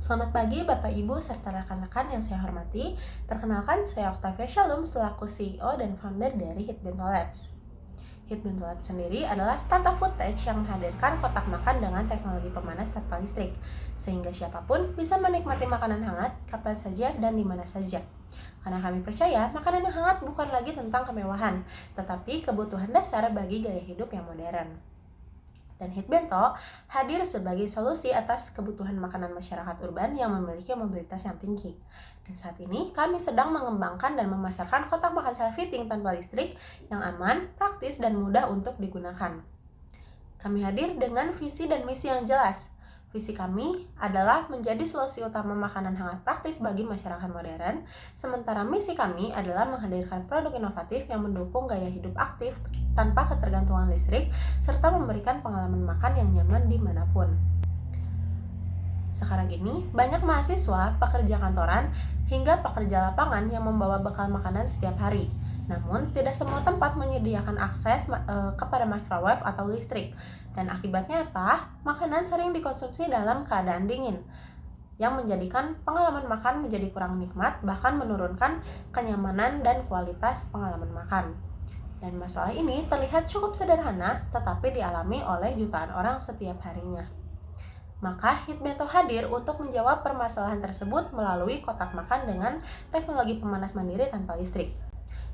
Selamat pagi Bapak Ibu serta rekan-rekan yang saya hormati. Perkenalkan, saya Octavia Shalom selaku CEO dan founder dari Hitbento Labs. Hitbento Labs sendiri adalah startup footage yang menghadirkan kotak makan dengan teknologi pemanas tanpa listrik, sehingga siapapun bisa menikmati makanan hangat kapan saja dan di mana saja. Karena kami percaya, makanan yang hangat bukan lagi tentang kemewahan, tetapi kebutuhan dasar bagi gaya hidup yang modern. Dan Hitbento hadir sebagai solusi atas kebutuhan makanan masyarakat urban yang memiliki mobilitas yang tinggi. Dan saat ini kami sedang mengembangkan dan memasarkan kotak makan self-feeding tanpa listrik yang aman, praktis, dan mudah untuk digunakan. Kami hadir dengan visi dan misi yang jelas. Visi kami adalah menjadi solusi utama makanan hangat praktis bagi masyarakat modern, sementara misi kami adalah menghadirkan produk inovatif yang mendukung gaya hidup aktif tanpa ketergantungan listrik, serta memberikan pengalaman makan yang nyaman dimanapun. Sekarang ini, banyak mahasiswa, pekerja kantoran, hingga pekerja lapangan yang membawa bekal makanan setiap hari. Namun, tidak semua tempat menyediakan akses kepada microwave atau listrik. Dan akibatnya apa? Makanan sering dikonsumsi dalam keadaan dingin, yang menjadikan pengalaman makan menjadi kurang nikmat, bahkan menurunkan kenyamanan dan kualitas pengalaman makan. Dan masalah ini terlihat cukup sederhana, tetapi dialami oleh jutaan orang setiap harinya. Maka Hitbento hadir untuk menjawab permasalahan tersebut melalui kotak makan dengan teknologi pemanas mandiri tanpa listrik.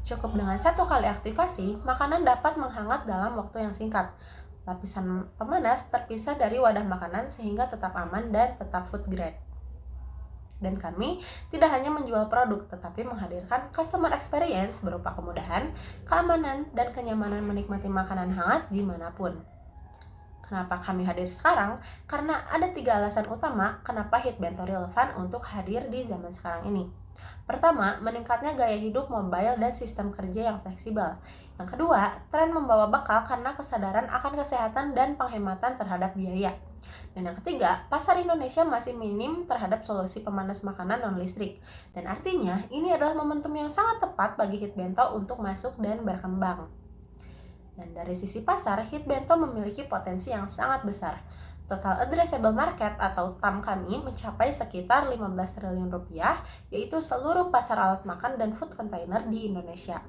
Cukup dengan 1 kali aktivasi, makanan dapat menghangat dalam waktu yang singkat. Lapisan pemanas terpisah dari wadah makanan sehingga tetap aman dan tetap food grade. Dan kami tidak hanya menjual produk, tetapi menghadirkan customer experience berupa kemudahan, keamanan, dan kenyamanan menikmati makanan hangat dimanapun. Kenapa kami hadir sekarang? Karena ada 3 alasan utama kenapa Hitbento relevan untuk hadir di zaman sekarang ini. Pertama, meningkatnya gaya hidup mobile dan sistem kerja yang fleksibel. Yang kedua, tren membawa bekal karena kesadaran akan kesehatan dan penghematan terhadap biaya. Dan yang ketiga, pasar Indonesia masih minim terhadap solusi pemanas makanan non-listrik. Dan artinya, ini adalah momentum yang sangat tepat bagi Hitbento untuk masuk dan berkembang. Dan dari sisi pasar, Hitbento memiliki potensi yang sangat besar. Total addressable market atau TAM kami mencapai sekitar 15 triliun rupiah, yaitu seluruh pasar alat makan dan food container di Indonesia.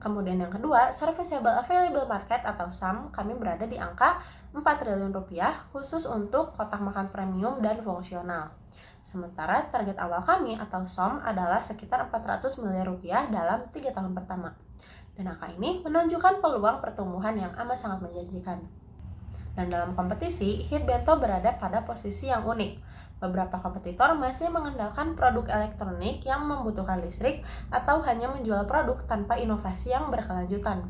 Kemudian yang kedua, serviceable available market atau SAM kami berada di angka 4 triliun rupiah khusus untuk kotak makan premium dan fungsional. Sementara target awal kami atau SOM adalah sekitar 400 miliar rupiah dalam 3 tahun pertama. Dan angka ini menunjukkan peluang pertumbuhan yang amat sangat menjanjikan. Dan dalam kompetisi, Hitbento berada pada posisi yang unik. Beberapa kompetitor masih mengandalkan produk elektronik yang membutuhkan listrik atau hanya menjual produk tanpa inovasi yang berkelanjutan.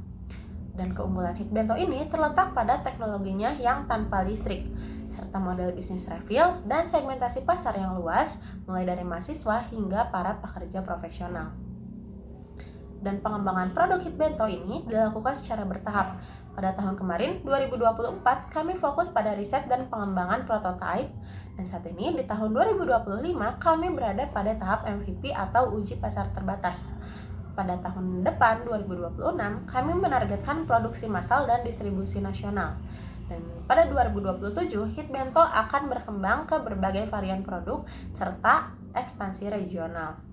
Dan keunggulan Hitbento ini terletak pada teknologinya yang tanpa listrik, serta model bisnis refill dan segmentasi pasar yang luas, mulai dari mahasiswa hingga para pekerja profesional. Dan pengembangan produk Hitbento ini dilakukan secara bertahap. Pada tahun kemarin, 2024, kami fokus pada riset dan pengembangan prototipe, dan saat ini di tahun 2025, kami berada pada tahap MVP atau uji pasar terbatas. Pada tahun depan, 2026, kami menargetkan produksi massal dan distribusi nasional. Dan pada 2027, Hitbento akan berkembang ke berbagai varian produk, serta ekspansi regional.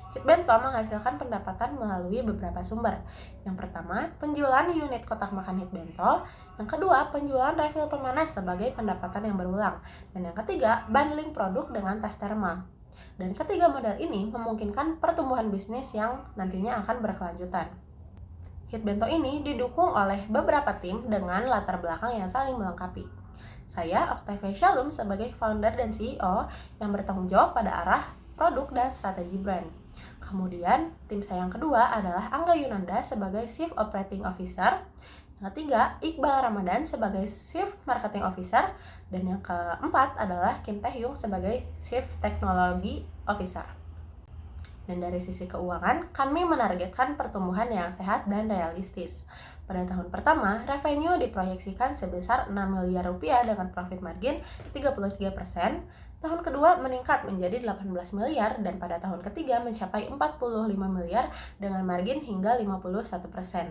Hitbento menghasilkan pendapatan melalui beberapa sumber. Yang pertama, penjualan unit kotak makan Hitbento. Yang kedua, penjualan refill pemanas sebagai pendapatan yang berulang. Dan yang ketiga, bundling produk dengan tas thermal. Dan ketiga model ini memungkinkan pertumbuhan bisnis yang nantinya akan berkelanjutan. Hitbento ini didukung oleh beberapa tim dengan latar belakang yang saling melengkapi. Saya, Octavia Shalom, sebagai founder dan CEO yang bertanggung jawab pada arah produk dan strategi brand. Kemudian, tim saya yang kedua adalah Angga Yunanda sebagai Chief Operating Officer. Yang ketiga, Iqbal Ramadan sebagai Chief Marketing Officer. Dan yang keempat adalah Kim Taehyung sebagai Chief Technology Officer. Dan dari sisi keuangan, kami menargetkan pertumbuhan yang sehat dan realistis. Pada tahun pertama, revenue diproyeksikan sebesar 6 miliar rupiah dengan profit margin 33%. Tahun kedua meningkat menjadi 18 miliar dan pada tahun ketiga mencapai 45 miliar dengan margin hingga 51%.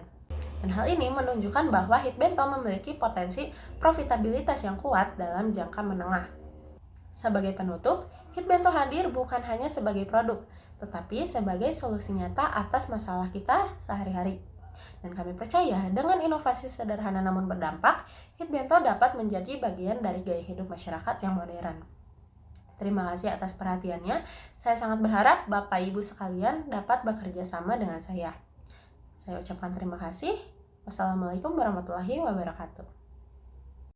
Dan hal ini menunjukkan bahwa Hitbento memiliki potensi profitabilitas yang kuat dalam jangka menengah. Sebagai penutup, Hitbento hadir bukan hanya sebagai produk, tetapi sebagai solusi nyata atas masalah kita sehari-hari. Dan kami percaya dengan inovasi sederhana namun berdampak, Hitbento dapat menjadi bagian dari gaya hidup masyarakat yang modern. Terima kasih atas perhatiannya. Saya sangat berharap Bapak Ibu sekalian dapat bekerja sama dengan saya. Saya ucapkan terima kasih. Wassalamualaikum warahmatullahi wabarakatuh.